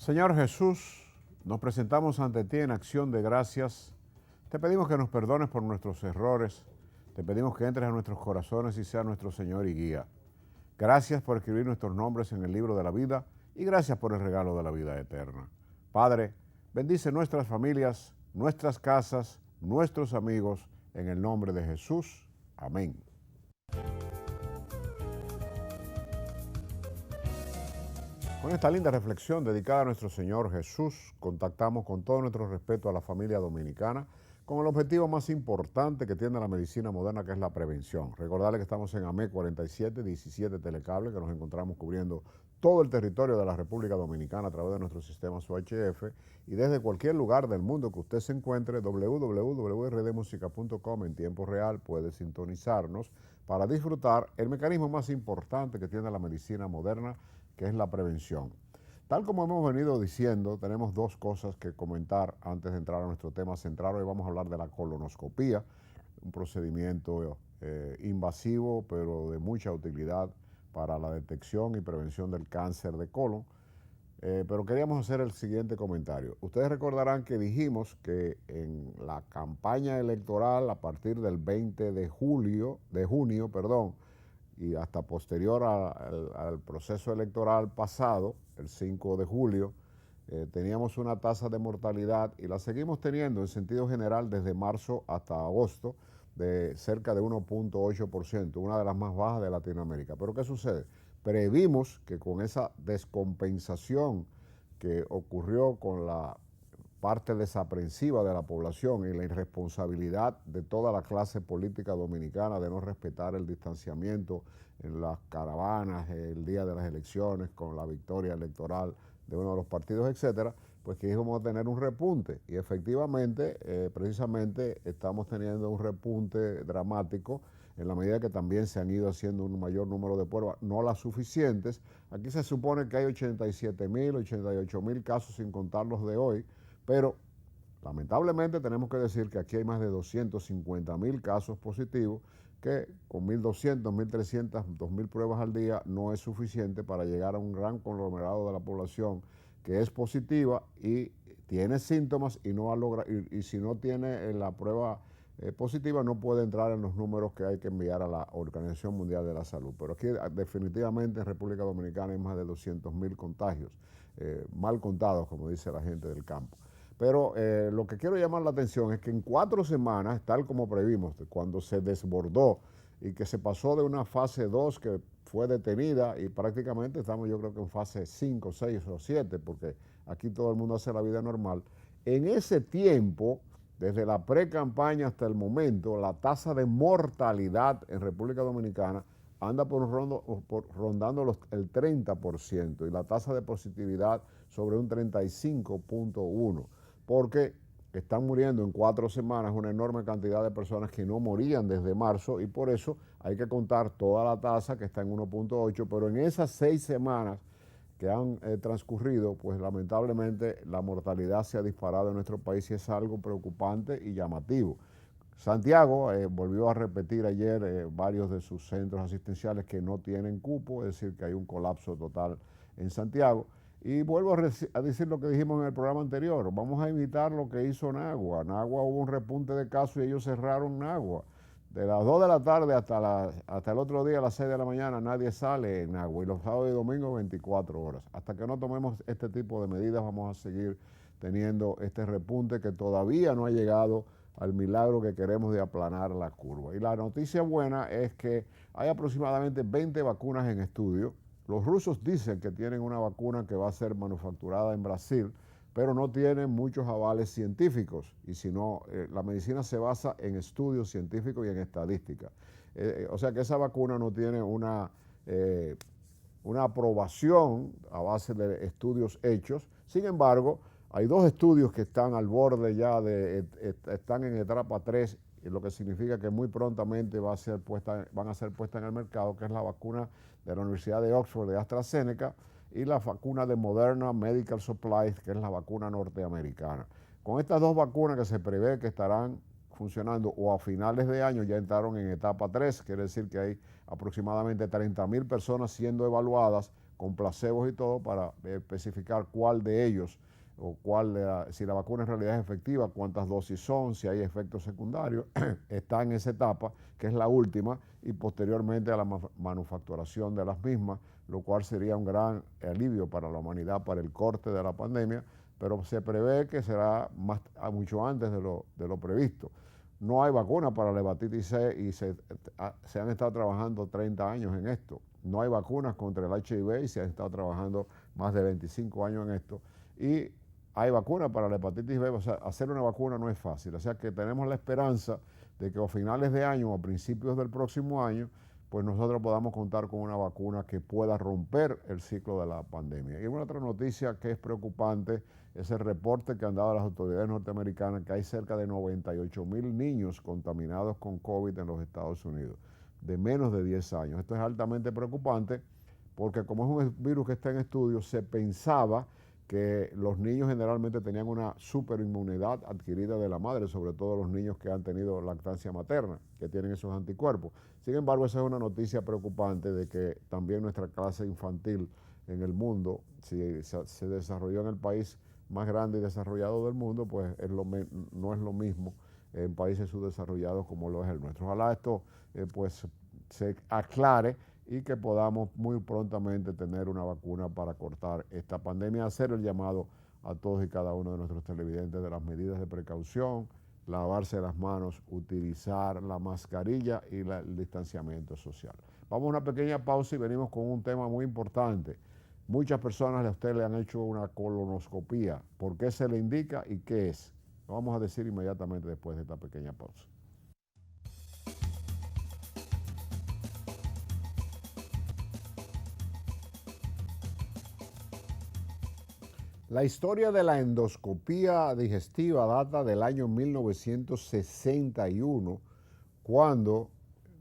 Señor Jesús, nos presentamos ante ti en acción de gracias. Te pedimos que nos perdones por nuestros errores. Te pedimos que entres a nuestros corazones y seas nuestro Señor y guía. Gracias por escribir nuestros nombres en el libro de la vida y gracias por el regalo de la vida eterna. Padre, bendice nuestras familias, nuestras casas, nuestros amigos, en el nombre de Jesús. Amén. Con esta linda reflexión dedicada a nuestro Señor Jesús, contactamos con todo nuestro respeto a la familia dominicana con el objetivo más importante que tiene la medicina moderna, que es la prevención. Recordarles que estamos en AME 47, 17 Telecable, que nos encontramos cubriendo todo el territorio de la República Dominicana a través de nuestro sistema UHF y desde cualquier lugar del mundo que usted se encuentre, www.rdmusica.com en tiempo real puede sintonizarnos para disfrutar el mecanismo más importante que tiene la medicina moderna, que es la prevención. Tal como hemos venido diciendo, tenemos dos cosas que comentar antes de entrar a nuestro tema central. Hoy vamos a hablar de la colonoscopía, un procedimiento invasivo, pero de mucha utilidad para la detección y prevención del cáncer de colon. Pero queríamos hacer el siguiente comentario. Ustedes recordarán que dijimos que en la campaña electoral, a partir del 20 de junio, y hasta posterior al proceso electoral pasado, el 5 de julio, teníamos una tasa de mortalidad y la seguimos teniendo en sentido general desde marzo hasta agosto de cerca de 1.8%, una de las más bajas de Latinoamérica. Pero ¿qué sucede? Previmos que con esa descompensación que ocurrió con la parte desaprensiva de la población y la irresponsabilidad de toda la clase política dominicana de no respetar el distanciamiento en las caravanas el día de las elecciones con la victoria electoral de uno de los partidos, etcétera, pues que íbamos a tener un repunte y efectivamente, precisamente estamos teniendo un repunte dramático en la medida que también se han ido haciendo un mayor número de pruebas, no las suficientes. Aquí se supone que hay 87,000, 88,000 casos sin contar los de hoy, pero lamentablemente tenemos que decir que aquí hay más de 250,000 casos positivos, que con 1.200, 1.300, 2.000 pruebas al día no es suficiente para llegar a un gran conglomerado de la población que es positiva y tiene síntomas y no ha logrado, y si no tiene la prueba positiva no puede entrar en los números que hay que enviar a la Organización Mundial de la Salud. Pero aquí definitivamente en República Dominicana hay más de 200,000 contagios, mal contados, como dice la gente del campo. Pero lo que quiero llamar la atención es que en 4 semanas, tal como previmos, cuando se desbordó y que se pasó de una fase 2 que fue detenida y prácticamente estamos yo creo que en fase 5, 6 o 7, porque aquí todo el mundo hace la vida normal, en ese tiempo, desde la pre-campaña hasta el momento, la tasa de mortalidad en República Dominicana anda rondando el 30% y la tasa de positividad sobre un 35.1%, porque están muriendo en 4 semanas una enorme cantidad de personas que no morían desde marzo y por eso hay que contar toda la tasa que está en 1.8, pero en esas 6 semanas que han transcurrido, pues lamentablemente la mortalidad se ha disparado en nuestro país y es algo preocupante y llamativo. Santiago volvió a repetir ayer varios de sus centros asistenciales que no tienen cupo, es decir, que hay un colapso total en Santiago. Y vuelvo a decir lo que dijimos en el programa anterior, vamos a imitar lo que hizo Nagua. Nagua hubo un repunte de casos y ellos cerraron Nagua. De las 2 de la tarde hasta el otro día a las 6 de la mañana nadie sale en Nagua y los sábados y domingos 24 horas. Hasta que no tomemos este tipo de medidas vamos a seguir teniendo este repunte que todavía no ha llegado al milagro que queremos de aplanar la curva. Y la noticia buena es que hay aproximadamente 20 vacunas en estudio. Los rusos dicen que tienen una vacuna que va a ser manufacturada en Brasil, pero no tienen muchos avales científicos y si no, la medicina se basa en estudios científicos y en estadística. O sea que esa vacuna no tiene una aprobación a base de estudios hechos. Sin embargo, hay 2 estudios que están al borde ya están en etapa 3, lo que significa que muy prontamente van a ser puestas en el mercado, que es la vacuna de la Universidad de Oxford de AstraZeneca y la vacuna de Moderna Medical Supplies, que es la vacuna norteamericana. Con estas 2 vacunas que se prevé que estarán funcionando o a finales de año ya entraron en etapa 3, quiere decir que hay aproximadamente 30,000 personas siendo evaluadas con placebos y todo para especificar cuál de ellos o si la vacuna en realidad es efectiva, cuántas dosis son, si hay efectos secundarios, está en esa etapa, que es la última, y posteriormente a la manufacturación de las mismas, lo cual sería un gran alivio para la humanidad, para el corte de la pandemia, pero se prevé que será mucho antes de lo previsto. No hay vacuna para la hepatitis C y se han estado trabajando 30 años en esto. No hay vacunas contra el HIV y se han estado trabajando más de 25 años en esto. Y hay vacuna para la hepatitis B, o sea, hacer una vacuna no es fácil. O sea que tenemos la esperanza de que a finales de año o a principios del próximo año, pues nosotros podamos contar con una vacuna que pueda romper el ciclo de la pandemia. Y una otra noticia que es preocupante es el reporte que han dado las autoridades norteamericanas, que hay cerca de 98,000 niños contaminados con COVID en los Estados Unidos, de menos de 10 años. Esto es altamente preocupante porque como es un virus que está en estudio, se pensaba que los niños generalmente tenían una superinmunidad adquirida de la madre, sobre todo los niños que han tenido lactancia materna, que tienen esos anticuerpos. Sin embargo, esa es una noticia preocupante de que también nuestra clase infantil en el mundo, si se desarrolló en el país más grande y desarrollado del mundo, pues no es lo mismo en países subdesarrollados como lo es el nuestro. Ojalá esto pues se aclare y que podamos muy prontamente tener una vacuna para cortar esta pandemia, hacer el llamado a todos y cada uno de nuestros televidentes de las medidas de precaución, lavarse las manos, utilizar la mascarilla y el distanciamiento social. Vamos a una pequeña pausa y venimos con un tema muy importante. Muchas personas a usted le han hecho una colonoscopía. ¿Por qué se le indica y qué es? Lo vamos a decir inmediatamente después de esta pequeña pausa. La historia de la endoscopía digestiva data del año 1961, cuando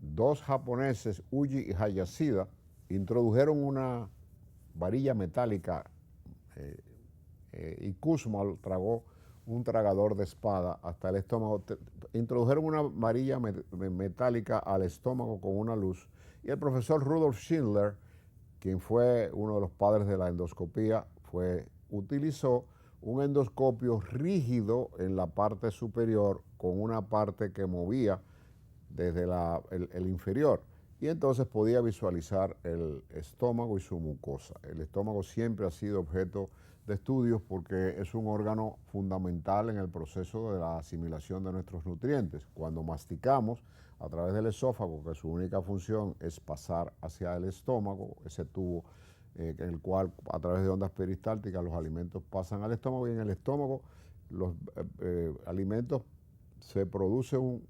dos japoneses, Uji y Hayashida, introdujeron una varilla metálica y Kussmaul tragó un tragador de espada hasta el estómago. Introdujeron una varilla metálica al estómago con una luz y el profesor Rudolf Schindler, quien fue uno de los padres de la endoscopía, utilizó un endoscopio rígido en la parte superior con una parte que movía desde el inferior y entonces podía visualizar el estómago y su mucosa. El estómago siempre ha sido objeto de estudios porque es un órgano fundamental en el proceso de la asimilación de nuestros nutrientes. Cuando masticamos a través del esófago, que su única función es pasar hacia el estómago, ese tubo en el cual a través de ondas peristálticas los alimentos pasan al estómago y en el estómago los alimentos se produce un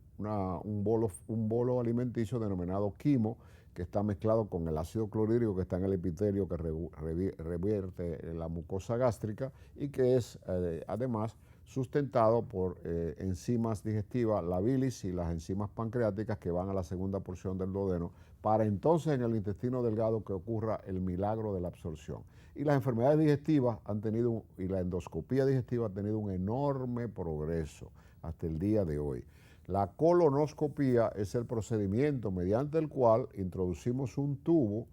bolo alimenticio denominado quimo que está mezclado con el ácido clorhídrico que está en el epitelio que revierte la mucosa gástrica y que es además sustentado por enzimas digestivas, la bilis y las enzimas pancreáticas que van a la segunda porción del duodeno para entonces en el intestino delgado que ocurra el milagro de la absorción. Y las enfermedades digestivas y la endoscopía digestiva ha tenido un enorme progreso hasta el día de hoy. La colonoscopía es el procedimiento mediante el cual introducimos un tubo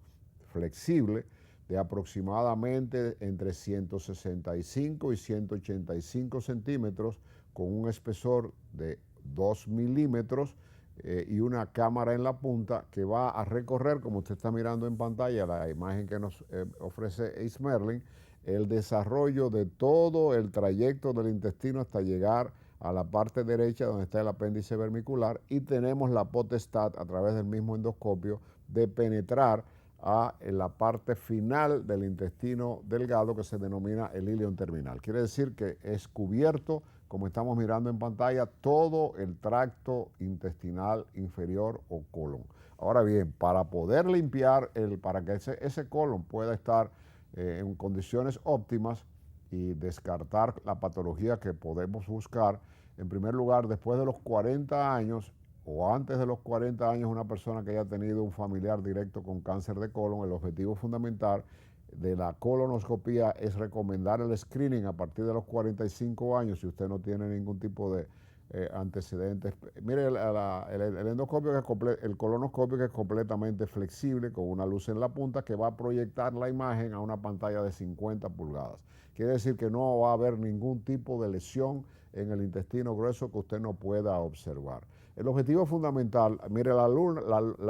flexible de aproximadamente entre 165 y 185 centímetros con un espesor de 2 milímetros y una cámara en la punta que va a recorrer, como usted está mirando en pantalla, la imagen que nos ofrece Ace Merlin, el desarrollo de todo el trayecto del intestino hasta llegar a la parte derecha donde está el apéndice vermicular y tenemos la potestad a través del mismo endoscopio de penetrar en la parte final del intestino delgado que se denomina el ilion terminal. Quiere decir que es cubierto, como estamos mirando en pantalla, todo el tracto intestinal inferior o colon. Ahora bien, para poder limpiar, para que ese colon pueda estar en condiciones óptimas y descartar la patología que podemos buscar, en primer lugar, después de los 40 años o antes de los 40 años, una persona que haya tenido un familiar directo con cáncer de colon, el objetivo fundamental de la colonoscopía es recomendar el screening a partir de los 45 años, si usted no tiene ningún tipo de antecedentes. Mire, el endoscopio, el colonoscopio, que es completamente flexible, con una luz en la punta que va a proyectar la imagen a una pantalla de 50 pulgadas. Quiere decir que no va a haber ningún tipo de lesión en el intestino grueso que usted no pueda observar. El objetivo fundamental, mire la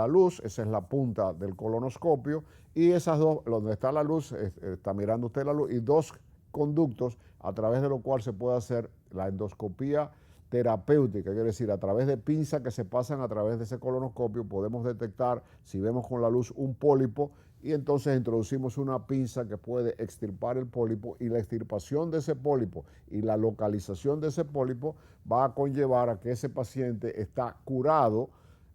luz, esa es la punta del colonoscopio, y esas dos, donde está la luz, está mirando usted la luz, y dos conductos a través de lo cual se puede hacer la endoscopía terapéutica, quiere decir, a través de pinzas que se pasan a través de ese colonoscopio podemos detectar, si vemos con la luz, un pólipo, y entonces introducimos una pinza que puede extirpar el pólipo, y la extirpación de ese pólipo y la localización de ese pólipo va a conllevar a que ese paciente está curado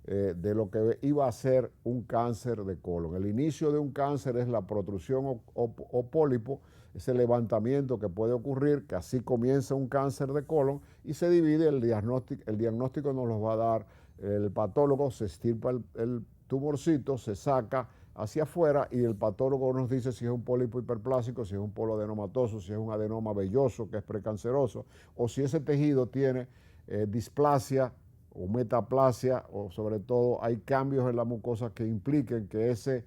de lo que iba a ser un cáncer de colon. El inicio de un cáncer es la protrusión o pólipo, ese levantamiento que puede ocurrir, que así comienza un cáncer de colon, y se divide el diagnóstico nos lo va a dar el patólogo, se extirpa el tumorcito, se saca hacia afuera, y el patólogo nos dice si es un pólipo hiperplásico, si es un polo adenomatoso, si es un adenoma velloso que es precanceroso, o si ese tejido tiene displasia o metaplasia, o sobre todo hay cambios en la mucosa que impliquen que ese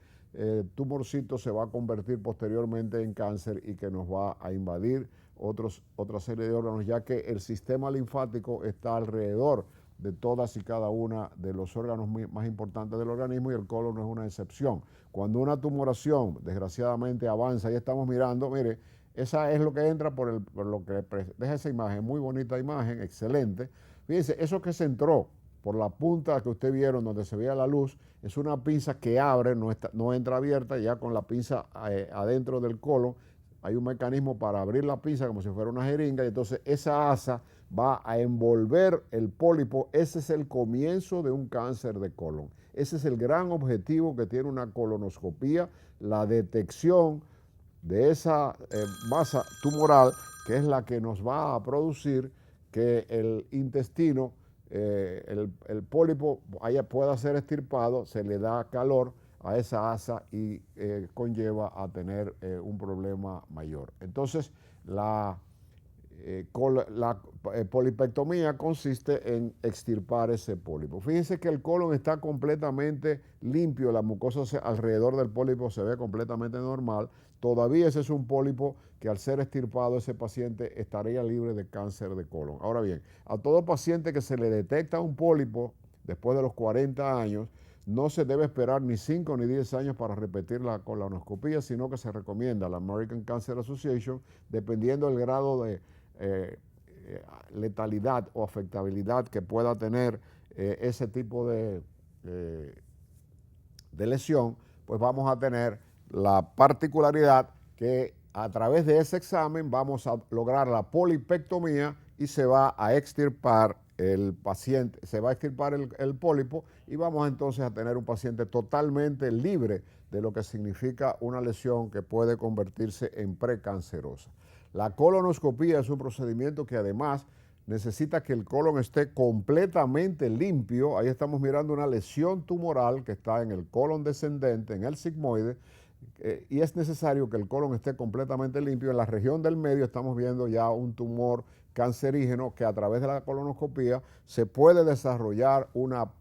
tumorcito se va a convertir posteriormente en cáncer y que nos va a invadir otra serie de órganos, ya que el sistema linfático está alrededor de todas y cada una de los órganos más importantes del organismo, y el colon no es una excepción. Cuando una tumoración desgraciadamente avanza, y estamos mirando, mire, esa es lo que entra por lo que deja esa imagen, muy bonita imagen, excelente. Fíjense, eso que se entró por la punta que ustedes vieron donde se veía la luz, es una pinza que abre, no entra abierta, ya con la pinza adentro del colon. Hay un mecanismo para abrir la pinza como si fuera una jeringa, y entonces esa asa va a envolver el pólipo. Ese es el comienzo de un cáncer de colon. Ese es el gran objetivo que tiene una colonoscopía, la detección de esa masa tumoral, que es la que nos va a producir que el intestino, el pólipo pueda ser extirpado, se le da calor a esa asa y conlleva a tener un problema mayor. Entonces, la polipectomía consiste en extirpar ese pólipo. Fíjense que el colon está completamente limpio, la mucosa alrededor del pólipo se ve completamente normal. Todavía ese es un pólipo que, al ser extirpado, ese paciente estaría libre de cáncer de colon. Ahora bien, a todo paciente que se le detecta un pólipo después de los 40 años, no se debe esperar ni 5 ni 10 años para repetir la colonoscopía, sino que se recomienda la American Cancer Association, dependiendo del grado de letalidad o afectabilidad que pueda tener ese tipo de lesión, pues vamos a tener la particularidad que a través de ese examen vamos a lograr la polipectomía, y se va a extirpar el paciente, se va a extirpar el pólipo, y vamos entonces a tener un paciente totalmente libre de lo que significa una lesión que puede convertirse en precancerosa. La colonoscopía es un procedimiento que además necesita que el colon esté completamente limpio. Ahí estamos mirando una lesión tumoral que está en el colon descendente, en el sigmoide, y es necesario que el colon esté completamente limpio. En la región del medio estamos viendo ya un tumor cancerígeno que, a través de la colonoscopía, se puede desarrollar una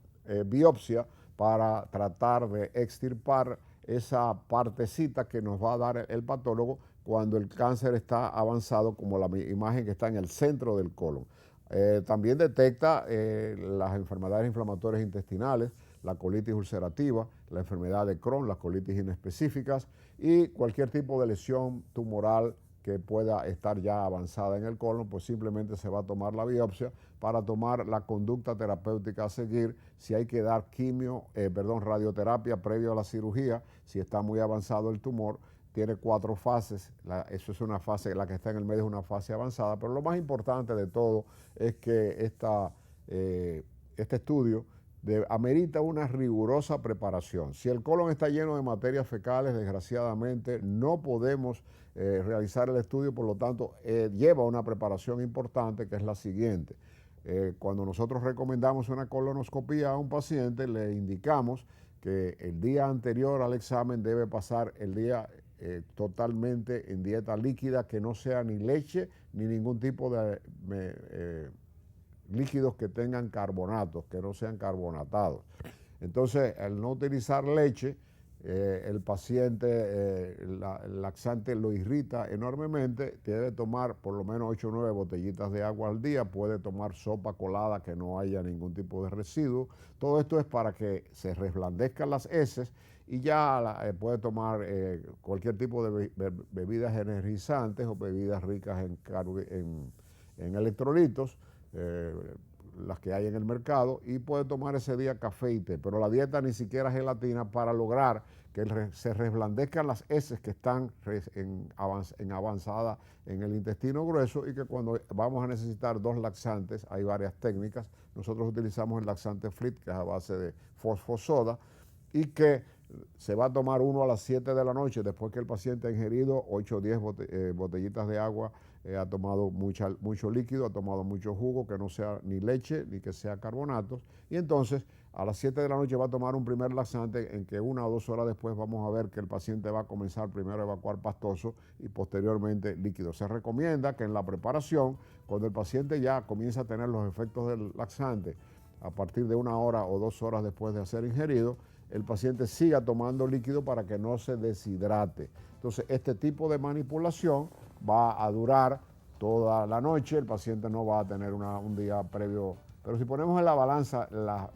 biopsia para tratar de extirpar esa partecita que nos va a dar el patólogo cuando el cáncer está avanzado, como la imagen que está en el centro del colon. También detecta las enfermedades inflamatorias intestinales, la colitis ulcerativa, la enfermedad de Crohn, las colitis inespecíficas, y cualquier tipo de lesión tumoral que pueda estar ya avanzada en el colon, pues simplemente se va a tomar la biopsia para tomar la conducta terapéutica a seguir, si hay que dar radioterapia previo a la cirugía, si está muy avanzado el tumor. Tiene 4 fases, eso es una fase, la que está en el medio es una fase avanzada, pero lo más importante de todo es que este estudio amerita una rigurosa preparación. Si el colon está lleno de materias fecales, desgraciadamente no podemos realizar el estudio, por lo tanto lleva una preparación importante, que es la siguiente. Cuando nosotros recomendamos una colonoscopía a un paciente, le indicamos que el día anterior al examen debe pasar el día totalmente en dieta líquida, que no sea ni leche ni ningún tipo de líquidos que tengan carbonatos, que no sean carbonatados. Entonces, al no utilizar leche, el paciente, el laxante lo irrita enormemente, debe tomar por lo menos 8 o 9 botellitas de agua al día, puede tomar sopa colada que no haya ningún tipo de residuo. Todo esto es para que se reblandezcan las heces y ya puede tomar cualquier tipo de bebidas energizantes o bebidas ricas en electrolitos, las que hay en el mercado, y puede tomar ese día café y té, pero la dieta ni siquiera gelatina para lograr que se reblandezcan las heces que están en avanzada en el intestino grueso, y que cuando vamos a necesitar 2 laxantes, hay varias técnicas, nosotros utilizamos el laxante FLIT, que es a base de fosfosoda, y que se va a tomar uno a las 7 de la noche, después que el paciente ha ingerido 8 o 10 botellitas de agua, ha tomado mucho líquido, ha tomado mucho jugo, que no sea ni leche ni que sea carbonatos, y entonces a las 7 de la noche va a tomar un primer laxante en que 1 o 2 horas después vamos a ver que el paciente va a comenzar primero a evacuar pastoso y posteriormente líquido. Se recomienda que en la preparación, cuando el paciente ya comienza a tener los efectos del laxante, a partir de 1 hora o 2 horas después de ser ingerido, el paciente siga tomando líquido para que no se deshidrate. Entonces, este tipo de manipulación va a durar toda la noche, el paciente no va a tener un día previo. Pero si ponemos en la balanza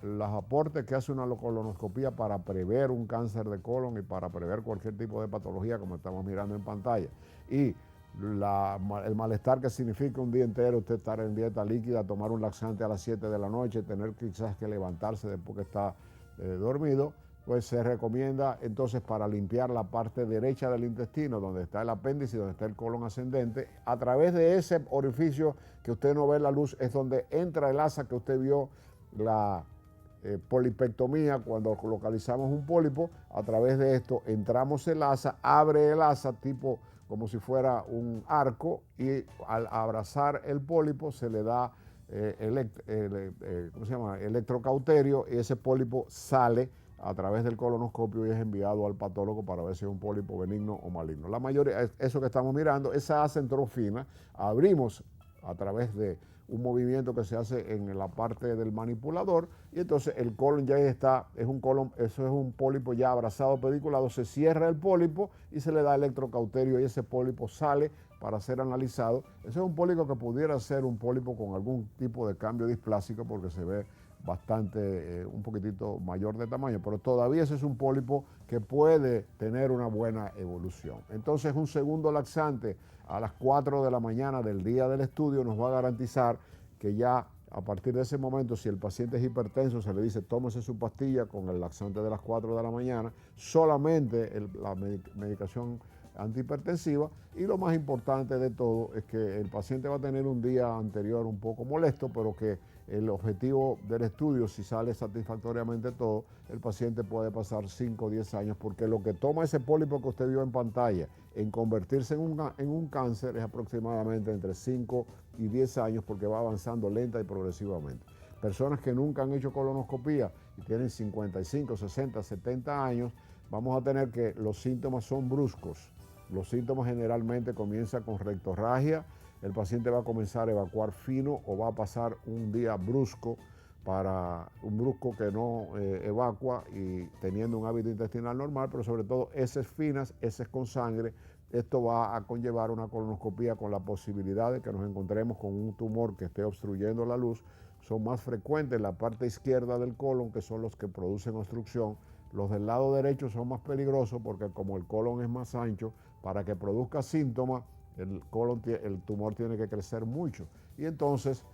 los aportes que hace una colonoscopía para prever un cáncer de colon y para prever cualquier tipo de patología, como estamos mirando en pantalla, y el malestar que significa un día entero usted estar en dieta líquida, tomar un laxante a las 7 de la noche, tener quizás que levantarse después que está dormido, pues se recomienda entonces, para limpiar la parte derecha del intestino, donde está el apéndice y donde está el colon ascendente, a través de ese orificio que usted no ve la luz, es donde entra el asa que usted vio, la polipectomía, cuando localizamos un pólipo. A través de esto entramos el asa, abre el asa tipo como si fuera un arco, y al abrazar el pólipo se le da ¿cómo se llama? Electrocauterio, y ese pólipo sale a través del colonoscopio y es enviado al patólogo para ver si es un pólipo benigno o maligno. La mayoría, eso que estamos mirando, esa asa entró fina, abrimos a través de un movimiento que se hace en la parte del manipulador, y entonces el colon ya está, es un colon, eso es un pólipo ya abrazado, pediculado, se cierra el pólipo y se le da electrocauterio y ese pólipo sale para ser analizado. Ese es un pólipo que pudiera ser un pólipo con algún tipo de cambio displásico, porque se ve bastante, un poquitito mayor de tamaño, pero todavía ese es un pólipo que puede tener una buena evolución. Entonces, un segundo laxante a las 4 de la mañana del día del estudio nos va a garantizar que ya a partir de ese momento, si el paciente es hipertenso, se le dice tómese su pastilla con el laxante de las 4 de la mañana, solamente la medicación antihipertensiva. Y lo más importante de todo es que el paciente va a tener un día anterior un poco molesto, pero que el objetivo del estudio, si sale satisfactoriamente todo, el paciente puede pasar 5 o 10 años, porque lo que toma ese pólipo que usted vio en pantalla en convertirse en un cáncer es aproximadamente entre 5 y 10 años, porque va avanzando lenta y progresivamente. Personas que nunca han hecho colonoscopía y tienen 55, 60, 70 años, vamos a tener que los síntomas son bruscos. Los síntomas generalmente comienzan con rectorragia, el paciente va a comenzar a evacuar fino o va a pasar un día brusco, para un brusco que no evacua y teniendo un hábito intestinal normal, pero sobre todo heces finas, heces con sangre. Esto va a conllevar una colonoscopía con la posibilidad de que nos encontremos con un tumor que esté obstruyendo la luz. Son más frecuentes en la parte izquierda del colon, que son los que producen obstrucción. Los del lado derecho son más peligrosos, porque como el colon es más ancho, para que produzca síntomas, el tumor tiene que crecer mucho. Y entonces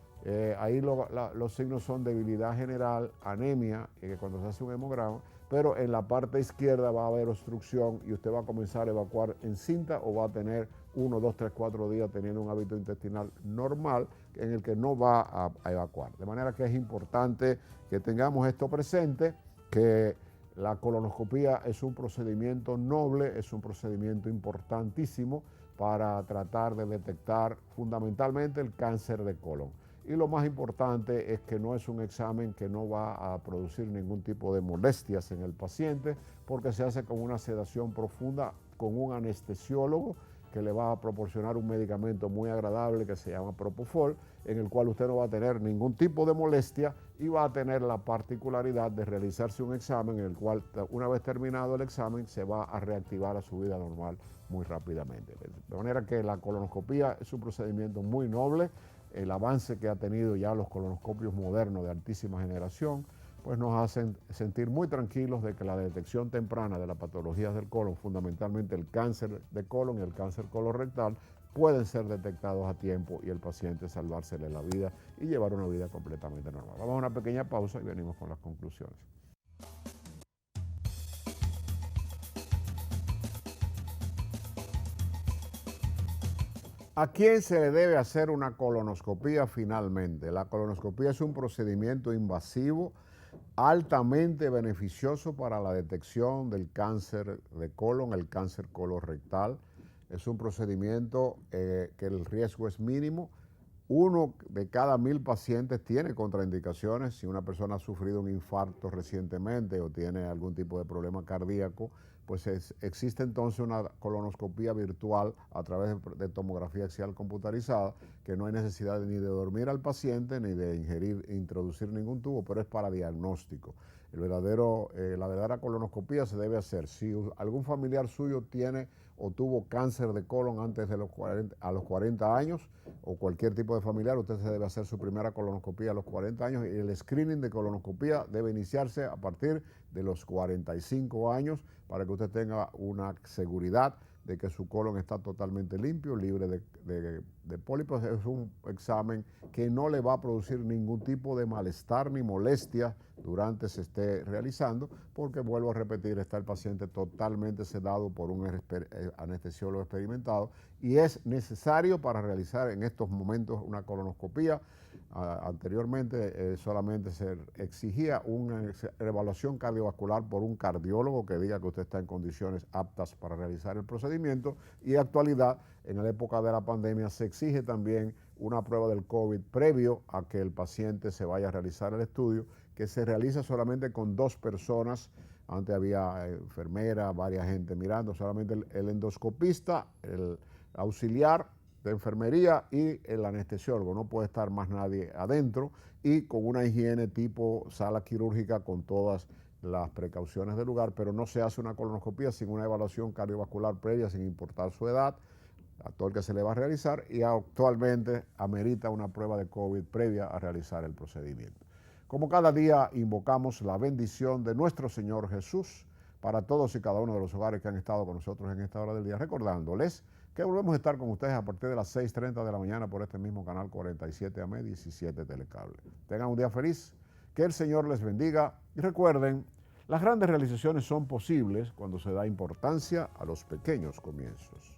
ahí los signos son debilidad general, anemia, cuando se hace un hemograma, pero en la parte izquierda va a haber obstrucción y usted va a comenzar a evacuar en cinta, o va a tener 1, 2, 3, 4 días teniendo un hábito intestinal normal en el que no va a evacuar. De manera que es importante que tengamos esto presente, que la colonoscopía es un procedimiento noble, es un procedimiento importantísimo para tratar de detectar fundamentalmente el cáncer de colon. Y lo más importante es que no es un examen que no va a producir ningún tipo de molestias en el paciente, porque se hace con una sedación profunda, con un anestesiólogo que le va a proporcionar un medicamento muy agradable que se llama Propofol, en el cual usted no va a tener ningún tipo de molestia y va a tener la particularidad de realizarse un examen en el cual, una vez terminado el examen, se va a reactivar a su vida normal muy rápidamente. De manera que la colonoscopía es un procedimiento muy noble. El avance que ha tenido ya los colonoscopios modernos de altísima generación, pues nos hacen sentir muy tranquilos de que la detección temprana de las patologías del colon, fundamentalmente el cáncer de colon y el cáncer colorectal, pueden ser detectados a tiempo y el paciente salvársele la vida y llevar una vida completamente normal. Vamos a una pequeña pausa y venimos con las conclusiones. ¿A quién se le debe hacer una colonoscopía finalmente? La colonoscopía es un procedimiento invasivo altamente beneficioso para la detección del cáncer de colon, el cáncer colorectal. Es un procedimiento que el riesgo es mínimo. 1 de cada 1000 pacientes tiene contraindicaciones. Si una persona ha sufrido un infarto recientemente o tiene algún tipo de problema cardíaco, pues existe entonces una colonoscopía virtual a través de tomografía axial computarizada, que no hay necesidad ni de dormir al paciente ni de introducir ningún tubo, pero es para diagnóstico. La verdadera colonoscopía se debe hacer si algún familiar suyo tiene o tuvo cáncer de colon antes de los 40 años, o cualquier tipo de familiar, usted se debe hacer su primera colonoscopía a los 40 años, y el screening de colonoscopía debe iniciarse a partir de los 45 años para que usted tenga una seguridad de que su colon está totalmente limpio, libre de pólipos. Es un examen que no le va a producir ningún tipo de malestar ni molestia durante se esté realizando, porque vuelvo a repetir, está el paciente totalmente sedado por un anestesiólogo experimentado, y es necesario para realizar en estos momentos una colonoscopía. Anteriormente solamente se exigía una evaluación cardiovascular por un cardiólogo que diga que usted está en condiciones aptas para realizar el procedimiento, y en actualidad, en la época de la pandemia, se exige también una prueba del COVID previo a que el paciente se vaya a realizar el estudio, que se realiza solamente con 2 personas. Antes había enfermera, varias gente mirando, solamente el endoscopista, el auxiliar de enfermería y el anestesiólogo. No puede estar más nadie adentro, y con una higiene tipo sala quirúrgica con todas las precauciones del lugar, pero no se hace una colonoscopía sin una evaluación cardiovascular previa, sin importar su edad, a todo el que se le va a realizar, y actualmente amerita una prueba de COVID previa a realizar el procedimiento. Como cada día, invocamos la bendición de nuestro Señor Jesús para todos y cada uno de los hogares que han estado con nosotros en esta hora del día, recordándoles que volvemos a estar con ustedes a partir de las 6:30 de la mañana por este mismo canal 47 AM 17 Telecable. Tengan un día feliz, que el Señor les bendiga, y recuerden, las grandes realizaciones son posibles cuando se da importancia a los pequeños comienzos.